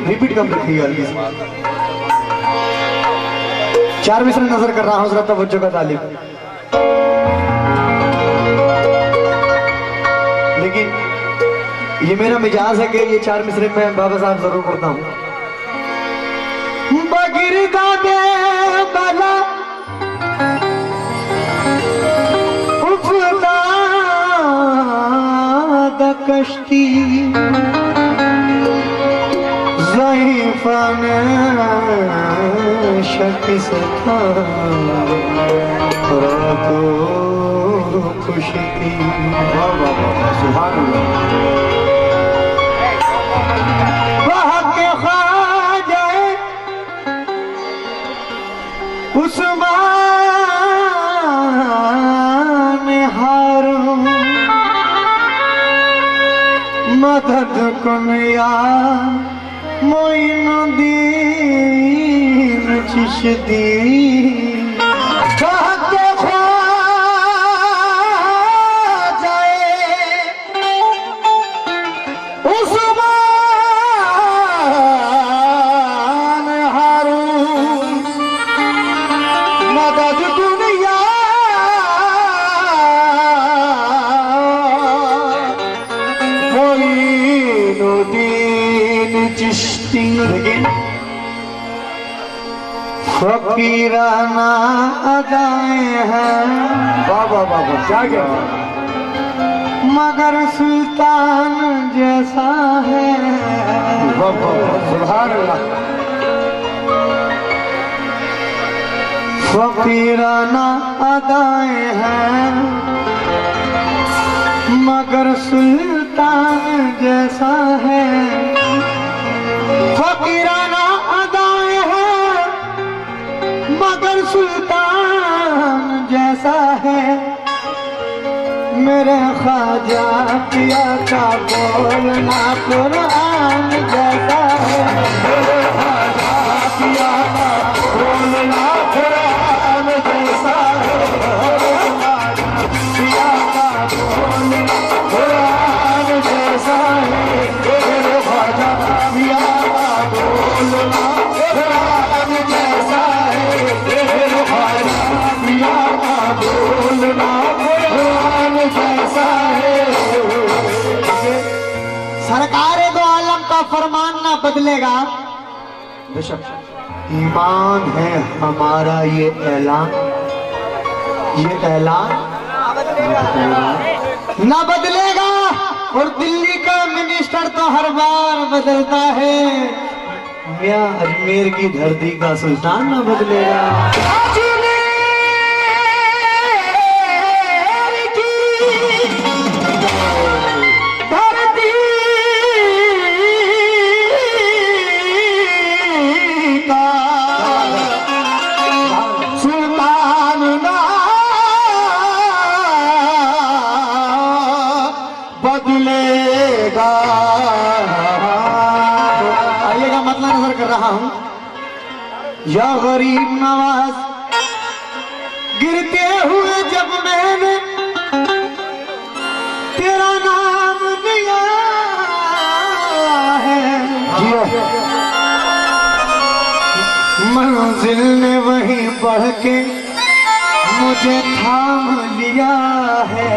Repeat कम रखिएगा। चार मिसरे नजर कर रहा हूँ हज़रत तवज्जो का तालिब। लेकिन ये मेरा मिजाज है कि ये चार मिसरे में बाबा साहब जरूर पढ़ता हूँ। बगिर गादे बला उफदा द कश्ती शख्स था रातो खुशी थी। वहाँ के ख्वाजाए उस्मान हारून मदद कुन या मोइनुद्दीन चिश्ती फकीराना अदाएं हैं बाबा बाबा क्या क्या मगर सुल्तान जैसा है बाबा सुभान अल्लाह। फकीराना अदाएं हैं मगर सुल्तान जैसा है। फकीराना अदाएं हैं मगर सुल्तान जैसा है। मेरे ख्वाजा पिया का बोलना कुरान जैसा है। मेरे ख्वाजा पिया का बोलना कुरान जैसा है। मेरे ख्वाजा पिया का बोलना कुरान जैसा है। मेरे ख्वाजा पिया सरकार दो आलम का फरमान ना बदलेगा। बेशक ईमान है हमारा ये ऐलान ना बदलेगा। और दिल्ली का मिनिस्टर तो हर बार बदलता है, मियां अजमेर की धरती का सुल्तान ना बदलेगा। आइएगा मतलब नजर कर रहा हूं। या गरीब नवाज गिरते हुए जब मैंने तेरा नाम लिया है, मंजिल ने वहीं बढ़ के मुझे थाम लिया है।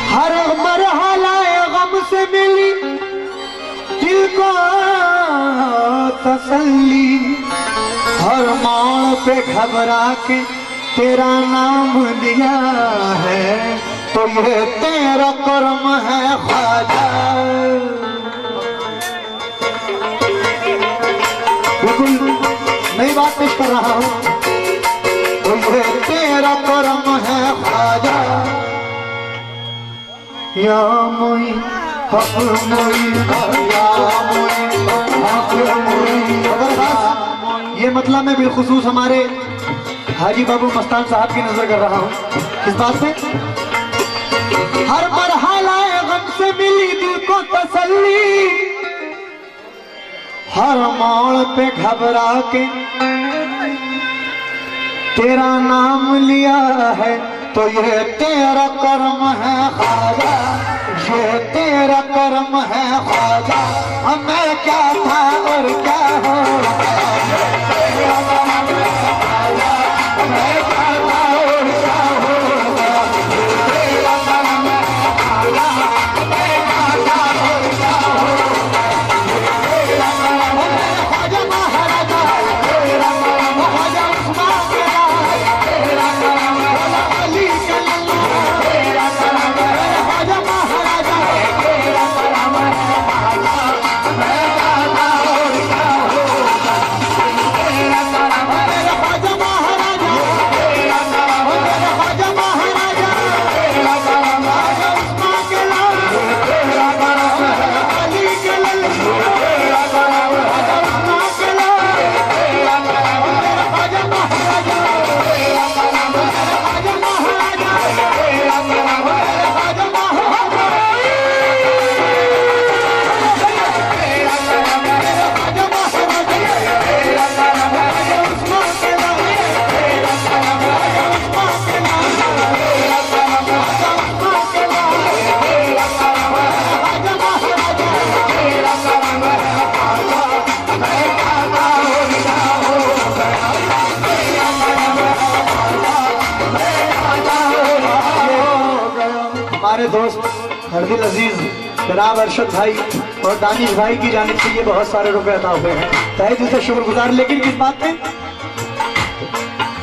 हर मरहला गम से मिली दिल को तसल्ली, हर मोड़ पे घबरा के तेरा नाम लिया है, तो ये तेरा कर्म है ख्वाजा। बिल्कुल नई बात पेश कर रहा हूं, तो ये तेरा कर्म है ख्वाजा। या मोई हक मोई या मोई हक मोई। ये मतलब मैं बिलखुसूस हमारे हाजी बाबू मस्तान साहब की नजर कर रहा हूँ इस बात पे। हर मरहला गम से मिली दिल को तसल्ली, हर मोड़ पे घबरा के तेरा नाम लिया है, तो ये तेरा कर्म है ख्वाजा, ये तेरा कर्म है ख्वाजा। मैं क्या था और क्या हो तेरा कर्म है ख्वाजा। मैं क्या था और क्या होगा तेरा कर्म है ख्वाजा। मैं क्या था और क्या होगा तेरा कर्म है ख्वाजा। महाराजा तेरा कर्म ख्वाजा, उस्मान के राज तेरा कर्म अली के लल्ला तेरा कर्म ख्वाजा। महाराजा तेरा कर्म है ख्वाजा। मैं क्या था और क्या होगा तेरा कर्म है ख्वाजा। महाराजा तेरा कर्म ख्वाजा। महाराजा तेरा कर्म ख्वाजा, उस्मान के लाल तेरा कर्म अली के लल्ला तेरा कर्म ख्वाजा। उस्मान के लाल तेरा कर्म ख्वाजा। महाराजा तेरा कर्म ख्वाजा। महाराजा तेरा कर्म ख्वाजा। हमारे दोस्त हरदिल अजीज जनाब अरशद भाई और दानिश भाई की जानिब से ये बहुत सारे रुपए अता हुए हैं, तहे दिल से शुक्रगुजार। लेकिन किस बात पे?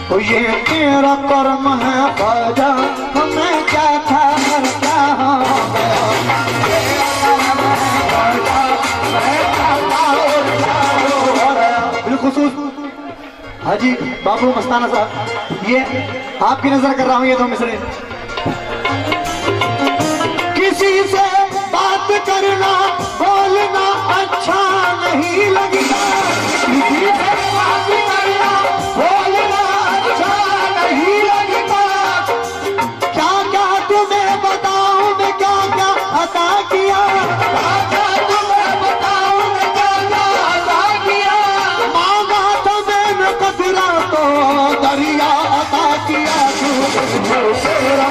तो ये तेरा कर्म है ख्वाजा, हमें क्या था और क्या हो गया। बिलखुसूस हाजी बाबू मस्ताना साहब, ये आपकी नजर कर रहा हूँ। ये दो मिसरे। किसी से बात करना बोलना अच्छा नहीं लगता, किसी से बात करना बोलना अच्छा नहीं लगता। क्या क्या तुम्हें बताऊं मैं क्या क्या अता किया, क्या क्या तुम्हें बताऊं मैं क्या क्या अता किया। मांगा था मैंने कदरा तो दरिया अता किया, तू तेरा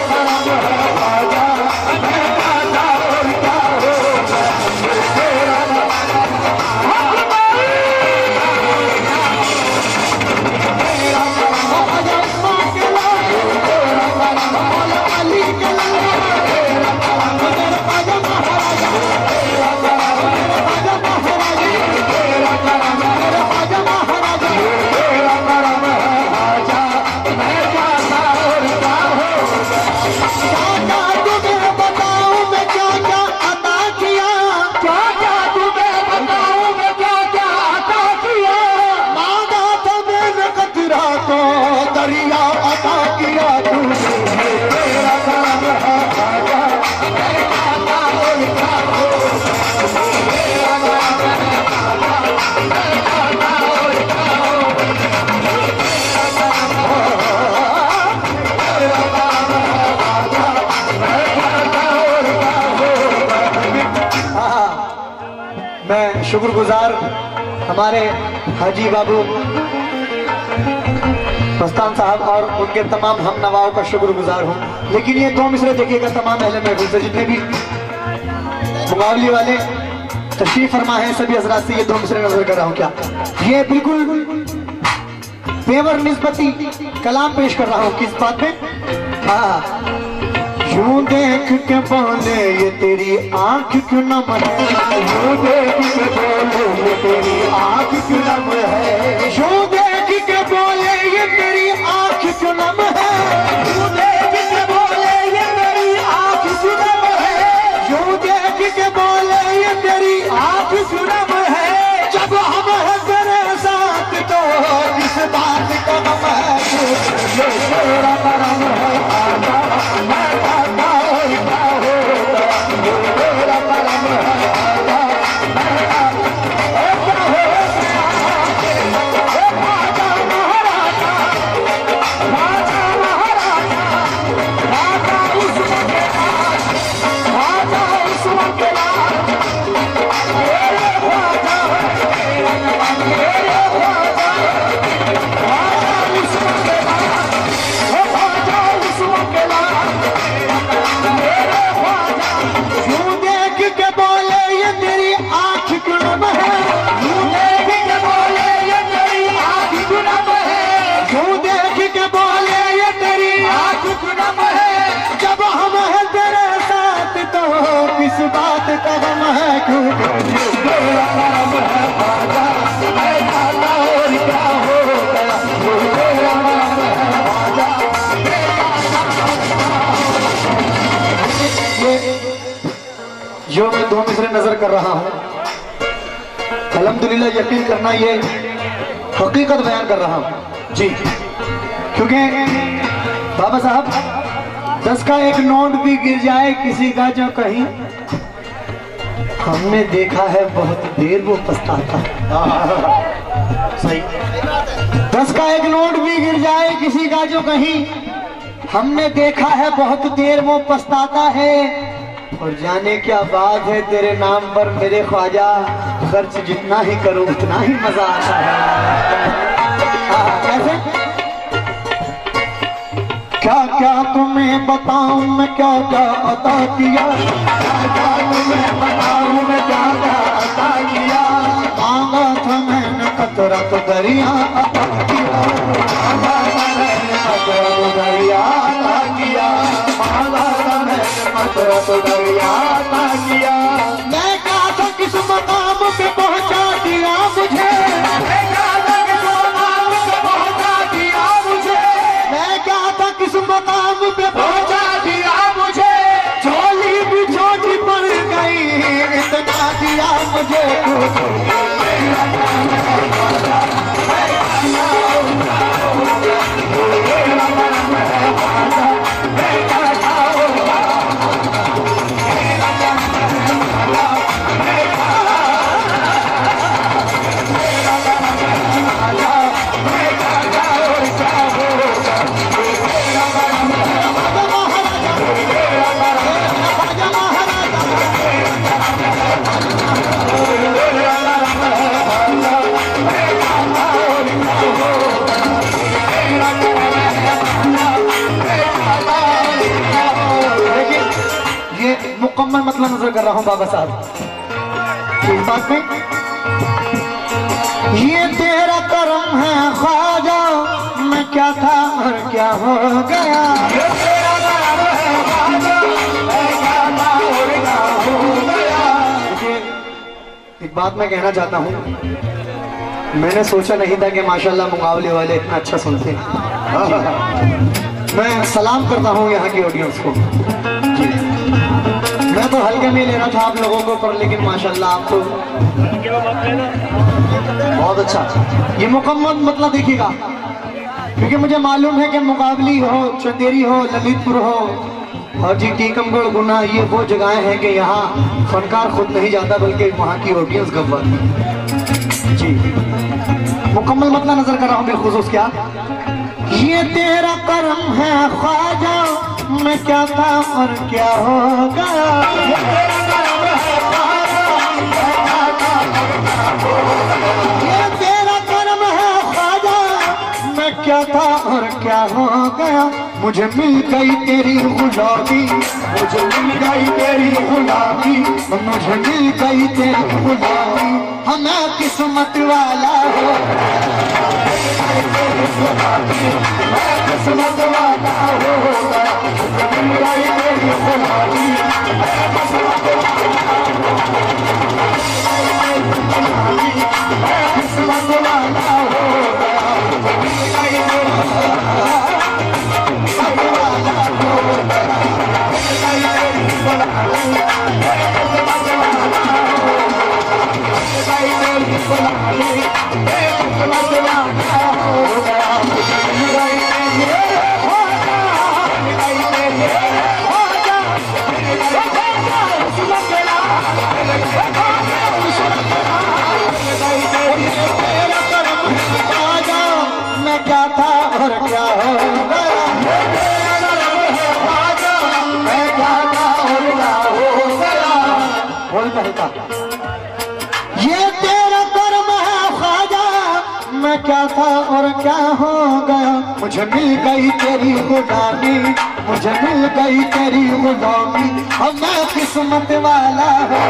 मैं शुक्रगुजार हमारे हाजी बाबू मस्तान साहब और उनके तमाम हम नवाओं का शुक्रगुजार हूँ। लेकिन ये दो मिसरे देखिएगा तमाम अहले महफिल से जितने भी मुकाबले वाले तशरीफ फरमा है सभी हजरात से ये दो मिसरे नजर कर रहा हूँ। क्या ये बिल्कुल पेवर निस्बती कलाम पेश कर रहा हूँ किस बात में? हाँ, यूं देख के बोले ये तेरी आंख क्यों नम है, यूं देख के बोले ये तेरी आंख क्यों नम है, यूं देख के बोले ये तेरी आंख क्यों नम है, यूं देख के बोले ये तेरी आंख क्यों नम है, यूं देख के बोले ये तेरी आंख क्यों नम है, जब हम हैं तेरे साथ तो इस बात का गम है, ये तेरा करम है आजा मैं बात का गम है क्यों तेरा नाम है आजा मैं जाता और क्या हो गया तेरा नाम है आजा। ये जो मैं दो मिसरे नजर कर रहा हूँ अल्हम्दुलिल्लाह यकीन करना ये हकीकत बयान कर रहा हूँ जी, क्योंकि बाबा साहब 10 का एक नोट भी गिर जाए किसी का जो कहीं हमने देखा है बहुत देर वो पछताता सही। 10 का एक नोट भी गिर जाए किसी का जो कहीं हमने देखा है बहुत देर वो पछताता है, और जाने क्या बात है तेरे नाम पर मेरे ख्वाजा खर्च जितना ही करो उतना ही मजा आता है। कैसे क्या क्या तुम्हें बताऊं मैं क्या क्या अता किया, क्या क्या तुम्हें बताऊं मैं क्या क्या अता किया, मांगा था मैंने कतरा तो दरिया अता किया, मांगा था मैंने कतरा तो दरिया अता किया, मांगा था मैंने कतरा तो दरिया अता किया। मैं कहा था किस मकाम पे पहुंचा दिया मुझे, मैं कहा था किस मकाम पे पहुंचा दिया मुझे, मैं कहा था किस मकाम पे पहुंचा दिया मुझे, झोली भी छोटी पड़ गई इतना दिया मुझे। मुकम्मल मतलब नजर कर रहा हूं बाबा साहब इस बात में, ये तेरा करम है ख्वाजा मैं क्या था और क्या हो गया, ये तेरा करम है ख्वाजा मैं क्या था और क्या हो गया। एक बात मैं कहना चाहता हूं, मैंने सोचा नहीं था कि माशाल्लाह मुकाबले वाले इतना अच्छा सुनते हैं। मैं सलाम करता हूं यहाँ की ऑडियंस को जी। मैं तो हल्के में ले रहा था आप लोगों को पर, लेकिन माशाल्लाह आप तो बहुत अच्छा। ये मुकम्मल मतलब देखिएगा, क्योंकि मुझे मालूम है कि मुकाबली हो, चंदेरी हो, ललितपुर हो और जी टीकमगढ़, गुना, ये वो जगहें हैं कि यहाँ फनकार खुद नहीं जाता बल्कि वहाँ की ऑडियंस गवाती जी। मुकम्मल मतलब नजर कर रहा हूँ बेखुसूस क्या, ये तेरा करम है ख्वाजा मैं क्या था और क्या हो गया, ये तेरा करम है ख्वाजा मैं क्या था हो गया, मुझे मिल गई तेरी गुलामी, मुझे मिल गई तेरी गुलामी, मुझे मिल गई तेरी गुलामी, हमें किस्मत वाला हो, मैं किस्मत वाला हो गया, मुझे मिल गई तेरी गुलामी, मैं किस्मत वाला हो गया, मुझे मिल गई तेरी मैं क्या था और क्या हो गया, मैं क्या था और क्या हो गया, बोलता है ये तेरा कर्म है ख्वाजा, मैं क्या था और क्या हो गया, मुझे मिल गई तेरी गुलामी, मुझे मिल गई तेरी गुलामी, अब मैं किस्मत वाला हूँ।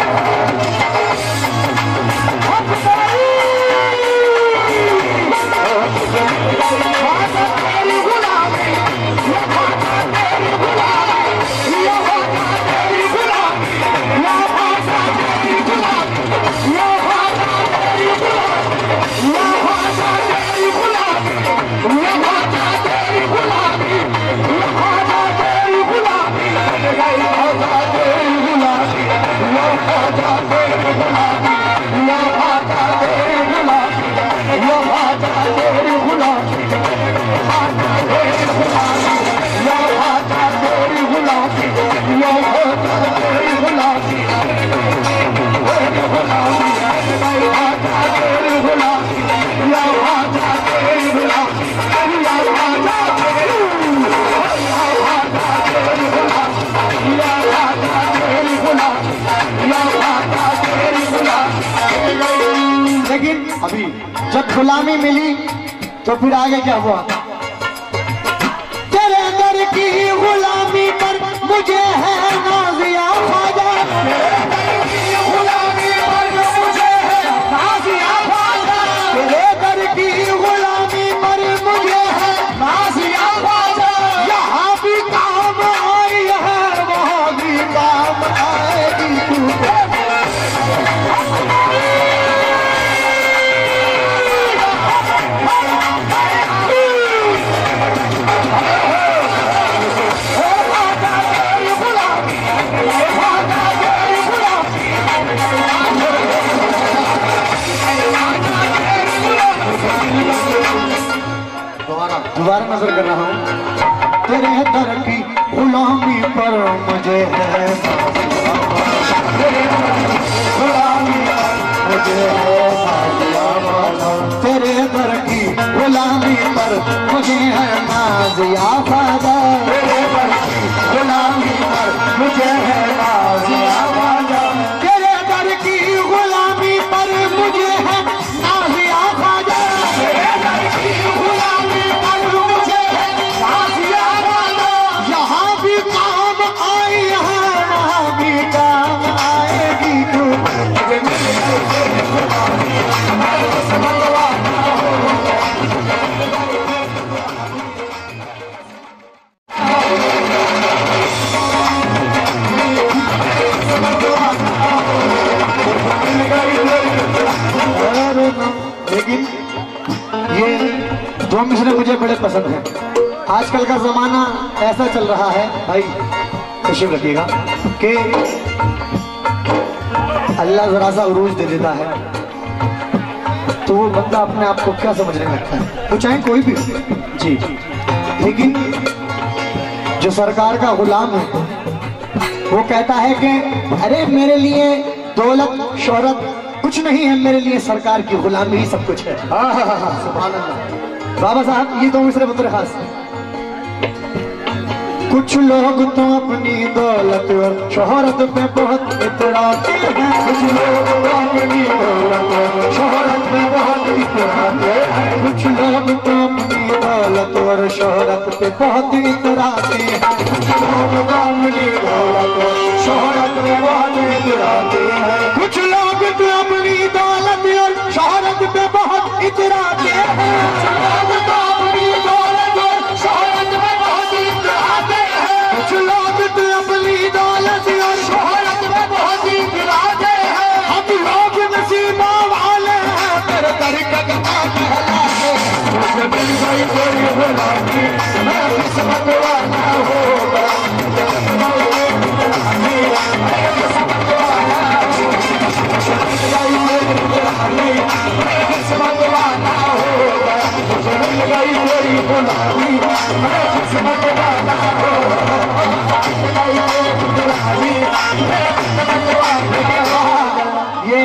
लेकिन अभी जब गुलामी मिली तो फिर आगे क्या हुआ, तेरे दर की गुलामी पर मुझे है नाज़िया ख्वाजा, गुलामी पर मुझे है नाज़िया ख्वाजा, तेरे दर की गुलामी पर मुझे है नाज़िया ख्वाजा, यहाँ भी काम आई है वहाँ भी काम आएगी तू। दोबारा नजर कर रहा हूँ, तेरे दर की गुलामी पर मुझे है गुलामी मुझे है, तेरे दर की गुलामी पर मुझे है नाज़िया ख्वाजा, तेरे दर की गुलामी पर मुझे है नाज़िया ख्वाजा, तेरे दर की गुलामी पर मुझे है नाज़िया ख्वाजा, तेरे दर की गुलामी पर मुझे है नाज़िया ख्वाजा, यहाँ भी काम आई है वहाँ भी काम आएगी तू। लेकिन ये दो मिसरे मुझे बड़े पसंद हैं। आजकल का जमाना ऐसा चल रहा है भाई, तशरीफ रखिएगा, कि अल्लाह जरा सा उरूज दे देता है तो वो बंदा अपने आप को क्या समझने लगता है, वो चाहे कोई भी जी। लेकिन जो सरकार का गुलाम है वो कहता है कि अरे मेरे लिए दौलत शोहरत कुछ नहीं है, मेरे लिए सरकार की गुलामी ही सब कुछ है। सुभान अल्लाह। बाबा साहब ये दो मिसरे पुत्र खास, कुछ लोग तो अपनी दौलत और शोहरत पे बहुत इतराते हैं, कुछ लोग तो अपनी दौलत और शोहरत पे बहुत इतराते हैं, कुछ लोग तो अपनी दौलत और शोहरत पे बहुत इतराते हैं, लोग अपनी दौलत शोहरत पे बहुत इतराते हैं, कुछ लोग तो अपनी दौलत और शोहरत पे बहुत इतराते हैं, कुछ लोग तो अपनी दौलत और शोहरत पे बहुत इतराते हैं, कुछ लोग तो अपनी दौलत और शोहरत पे बहुत इतराते हैं, हम लोग नसीबा वाले हैं, तेरे तरीके का कहलाते हैं, मुझे मिल गई कोई गुलामी, मैं किस्मत वाला हो गया, ये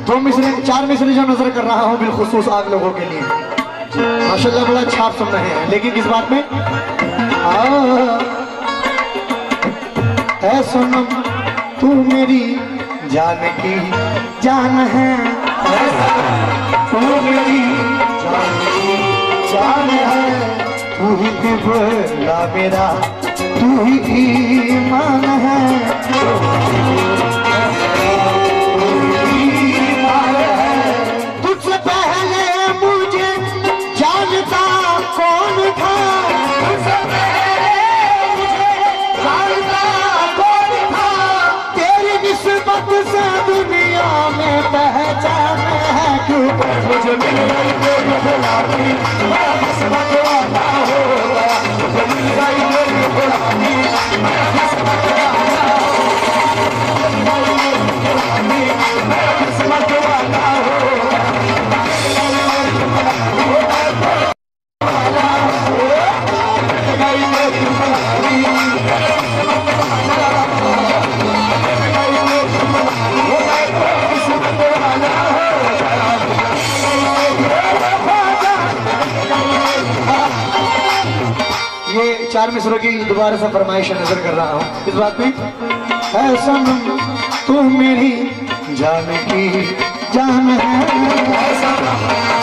दो मिसरे 4 मिसरे जो नजर कर रहा हूँ बिलखुसूस आप लोगों के लिए, माशाल्लाह बड़ा अच्छा आप सुन रहे हैं, लेकिन किस बात में? ऐ सनम तू मेरी जान की जान है, तू मेरी जान की जान है, तू ही किबला मेरा, तू ही ईमान है, तुझसे पहले मुझे जानता कौन था, तुझसे पहले मुझे जानता कौन था, तेरी निस्बत से दुनिया में पहचान है, क्यों मुझे मिल गई कोई गुलामी, मैं किस्मत वाला हो गया, मुझे मिल गई कोई गुलामी, मैं किस्मत वाला हो गया, मैं किस्मत वाला हो गया, ये 4 मिसरों की दोबारा से फरमाइश नजर कर रहा हूँ इस बात में, ऐ सनम तू मेरी जान की जान है,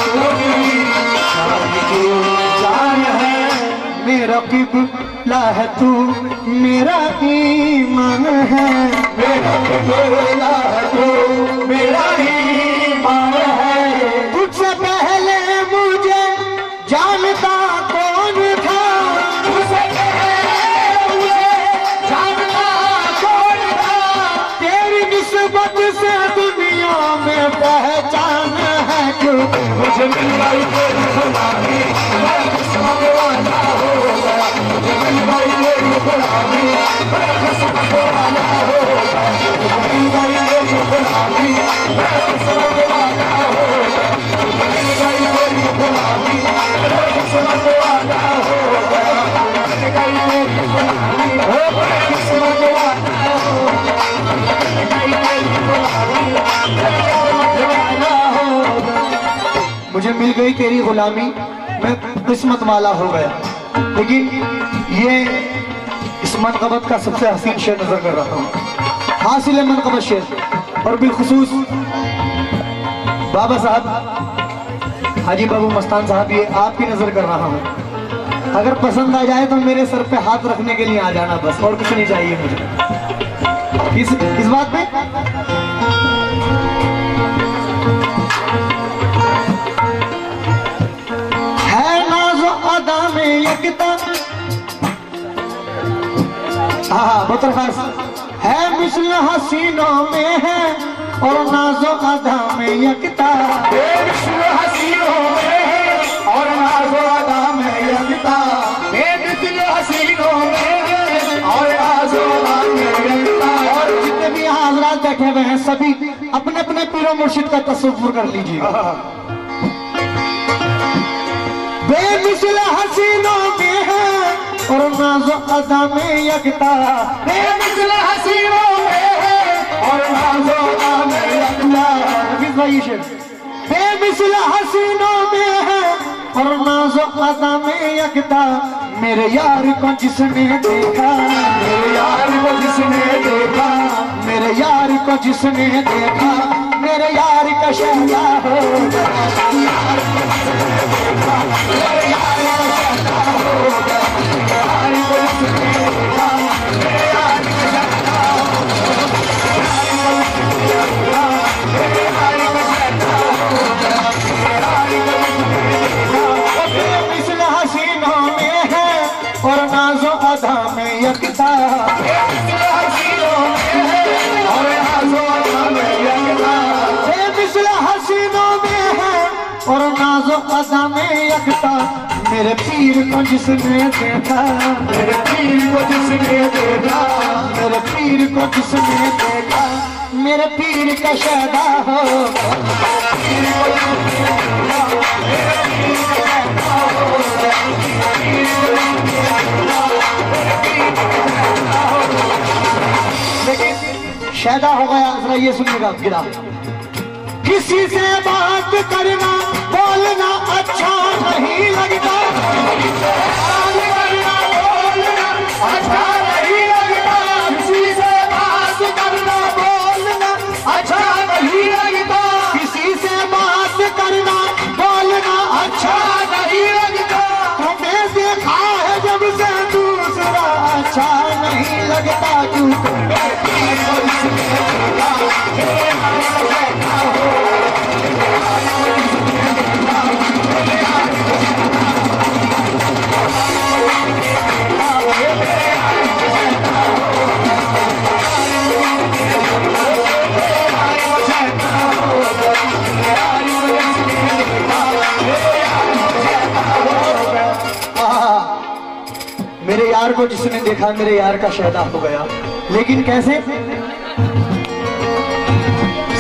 तू मेरी जान की जान है, मेरा किबला है तू मेरा ईमान है, मेरा किबला है तू मेरा ईमान है, तुझसे पहले मुझे जानता कौन था, तुझसे पहले मुझे जानता कौन था, तेरी निस्बत से दुनिया में पहचान है, क्यों मुझे मिल गई कोई गुलामी, मैं किस्मत वाला हो गया, मुझे मिल गई कोई गुलामी, मैं किस्मत वाला हो गया, मुझे मिल गई कोई गुलामी, मैं किस्मत वाला हो गया, मुझे मिल गई कोई गुलामी, मैं किस्मत वाला हो गया, मिल गई कोई गुलामी, मैं किस्मत वाला हो गया, मिल गई कोई गुलामी, मैं किस्मत वाला हो गया, मुझे मिल गई तेरी गुलामी, मैं किस्मत वाला हो गया, लेकिन ये इस मनक़बत का सबसे हसीन शेर नजर कर रहा हूँ, हासिल मनक़बत शेर, और बिलखुसूस बाबा साहब हाजी बाबू मस्तान साहब, ये आपकी नजर कर रहा हूँ, अगर पसंद आ जाए तो मेरे सर पे हाथ रखने के लिए आ जाना, बस और कुछ नहीं चाहिए मुझे इस बात में। है नाज़ो अदा में यकता, हाँ बहुत खास है, मिसल हसीनों में है और नाज़ो अदा में यकता, मिसल हसीनों में है और नाज़ो अदा में यकता, मिसल हसीनों में है और नाज़ो अदा में यकता, और जितने भी हाज़रात बैठे हुए हैं सभी अपने अपने पीरो मुर्शिद का तसव्वुर कर लीजिए, बेमिसल हसीनों में है और नाज़ो अदा में यकता, बेमिसल हसीनों में है और नाज़ो अदा में यकता, बेमिसल हसीनों में है और नाज़ो अदा में यकता, मेरे यार को जिसने देखा, मेरे यार को जिसने देखा, मेरे यार को जिसने देखा, मेरे यार का शहदा हो गया, मेरे यार को जिसने देखा, मेरे यार का शहदा हो गया, मिसले हसीनों में है और नाजो अदा में यकता। मेरे पीर को जिसने देखा, मेरे पीर को जिसने देखा, मेरे पीर को जिसने देखा, मेरे पीर का शहदा हो। लेकिन शहदा हो गया, जरा ये सुनिएगा गिरा। किसी से बात करना बोलना अच्छा नहीं लगता, किसी से बात करना बोलना अच्छा नहीं लगता, किसी से बात करना बोलना अच्छा नहीं लगता, किसी से बात करना बोलना अच्छा नहीं लगता। तुम्हें देखा है जब से दूसरा अच्छा नहीं लगता। मेरे यार को जिसने देखा मेरे यार का शहदा हो गया। लेकिन कैसे?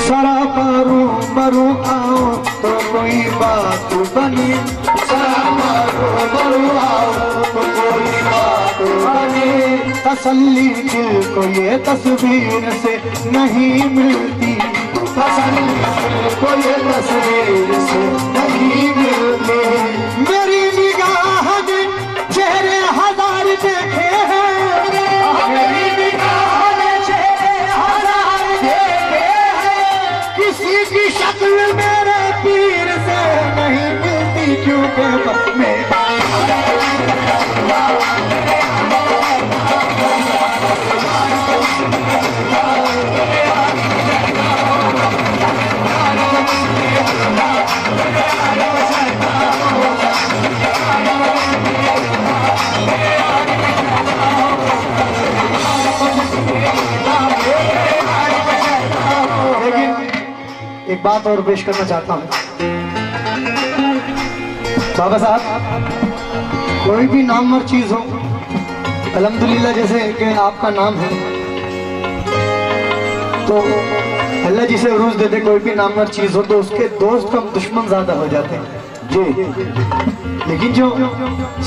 सरापारू मरू आओ तो कोई बात बने, सरापारू मरू आओ तो कोई बात बने। तसल्ली दिल को ये तस्वीर से नहीं मिलती, तसल्ली दिल को ये तस्वीर से नहीं मिलती। मेरी निगाह में चेहरे हजार देखे हैं, मेरी निगाह में चेहरे हजार देखे हैं। किसी की शक्ल मेरे पीर से नहीं मिलती, क्योंकि मैं एक बात और पेश करना चाहता हूँ। बाबा साहब, कोई भी नामवर चीज हो, अल्हम्दुलिल्लाह जैसे कि आपका नाम है, तो अल्लाह जिसे उरूज देते, कोई भी नामवर चीज हो तो उसके दोस्त कम दुश्मन ज्यादा हो जाते हैं जी। लेकिन जो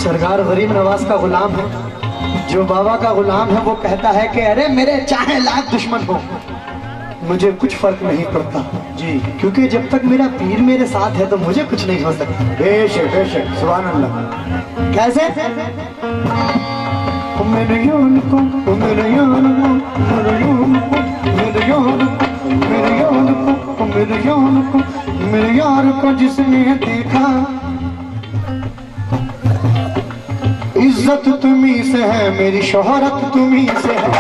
सरकार गरीब नवाज का गुलाम है, जो बाबा का गुलाम है, वो कहता है कि अरे मेरे चाहे लाख दुश्मन हो, मुझे कुछ फर्क नहीं पड़ता जी, क्योंकि जब तक मेरा पीर मेरे साथ है तो मुझे कुछ नहीं हो सकता। बेशक बेशक, सुभान अल्लाह। कैसे? मेरे यार को, मेरे यार को, मेरे यार को, मेरे यार को, मेरे यार को, मेरे यार को, मेरे यार को जिसने देखा। इज्जत तुम्ही से है, मेरी शोहरत तुम्ही से है,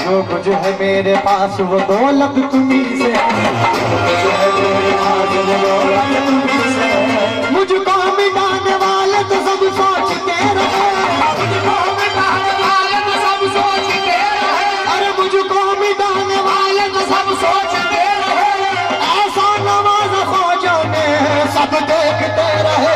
जो कुछ है मेरे पास वो दौलत तुम्ही से है, मुझको मिटाने वाले तो सब सोचते रहे, मुझको मिटाने वाले तो सब सोचते रहे, अरे मुझको मिटाने वाले तो सब सोचते रहे। ऐसा नवाज ख्वाजा ने सब देखते रहे।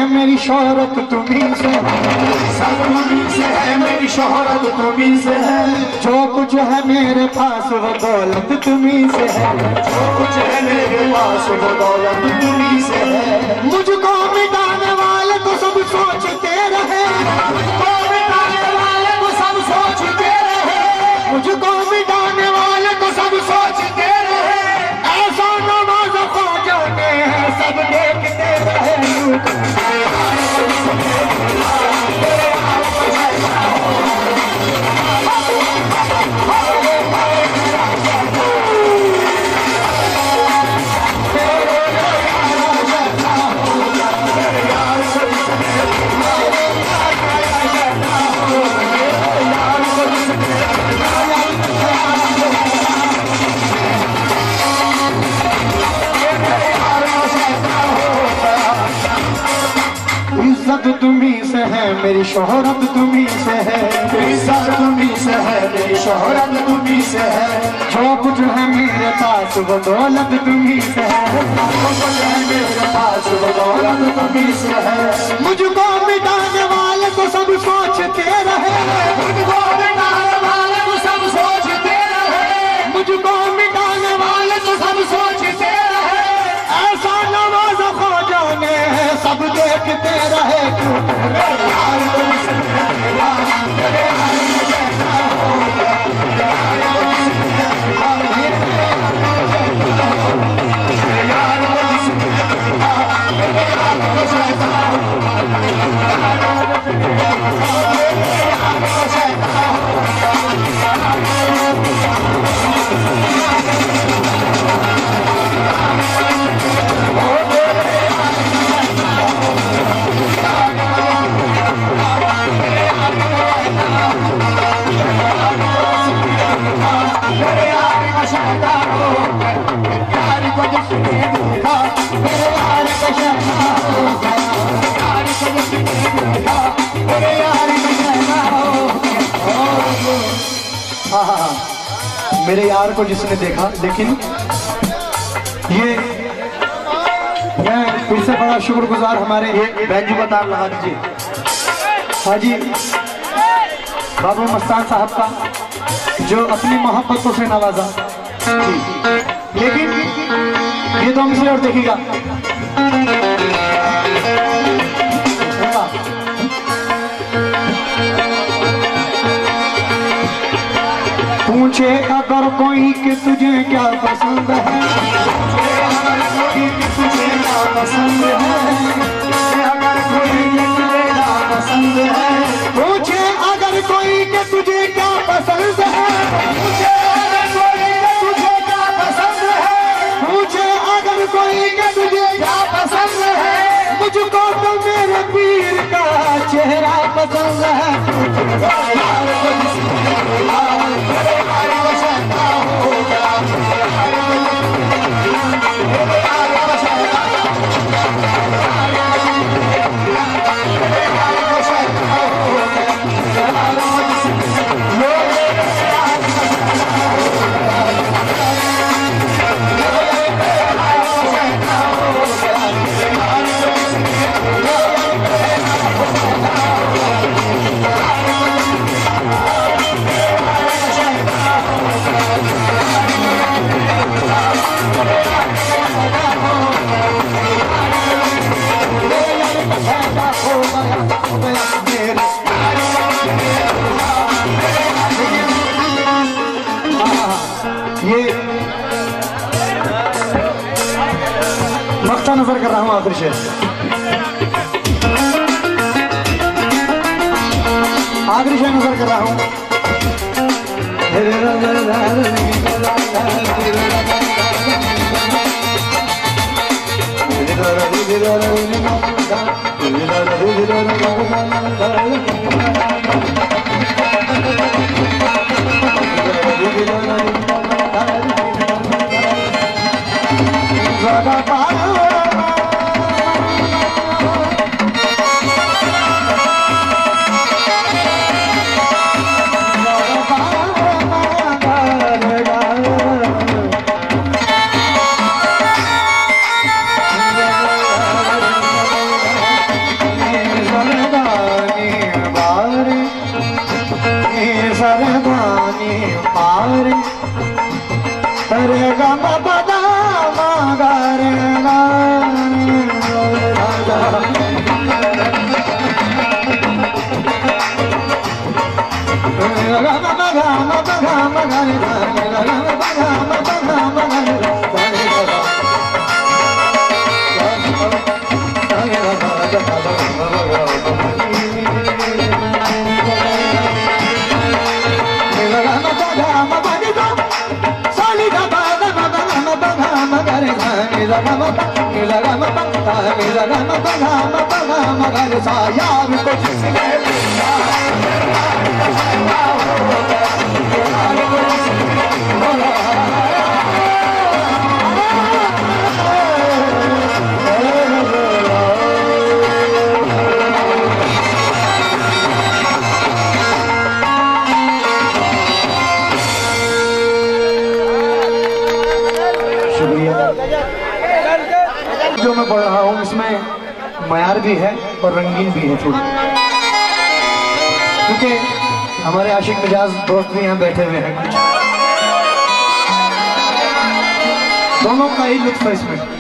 मेरी शोहरत तुम्ही से है, सब तुम्ही से है, मेरी शोहरत तुम्ही से है, जो कुछ है मेरे पास वो दौलत तुम्ही से है, जो कुछ है मेरे पास वो दौलत तुम्ही से है। मुझको मिटाने वाले तो सब सोचते रहे, मुझको मिटाने वाले तो सब सोचते रहे, मुझको मिटाने वाले तो सब सोचते रहे। ऐसा नवाज ख्वाजा ने सब देखते रहे। इज्जत तुम्ही से है, मेरी शोहरत तुम्ही से है, इज्जत तुम्ही से है, मेरी शोहरत तुम्ही से है। जो कुछ है मेरे पास वो दौलत तुम्ही से है, जो कुछ है मेरे पास वो दौलत तुम्ही से है। मुझको मिटाने वाले तो सब सोचते रहे, मुझको मिटाने वाले तो सब सोचते रहे, मुझको मिटाने वाले तो सब सोचते रहे, ऐसा नवाज ख्वाजा ने सब देखते रहे। मेरे यार को जिसने देखा, लेकिन ये मैं फिर से बड़ा शुक्रगुजार हमारे ये बैंजू बतार हाजी हाजी बाबू मस्तान साहब का, जो अपनी मोहब्बतों से नवाजा। लेकिन ये तो हमसे और देखिएगा, पूछे अगर कोई कि तुझे क्या पसंद है, तुझे क्या पसंद है, अगर कोई तुझे क्या पसंद है, पूछे अगर कोई कि तुझे क्या पसंद है, पूछे अगर कोई तुझे क्या पसंद है, पूछे अगर कोई कि तुझे क्या पसंद है, मुझको तो मेरे पीर का चेहरा पसंद है। ये मक्ता नजर कर रहा हूँ आखिर शेर, आखिरी शेर नजर कर रहा हूँ। मयार भी है और रंगीन भी है थोड़ी, क्योंकि हमारे आशिक मिजाज दोस्त भी यहाँ बैठे हुए हैं, दोनों का ही लुत्फ है इसमें।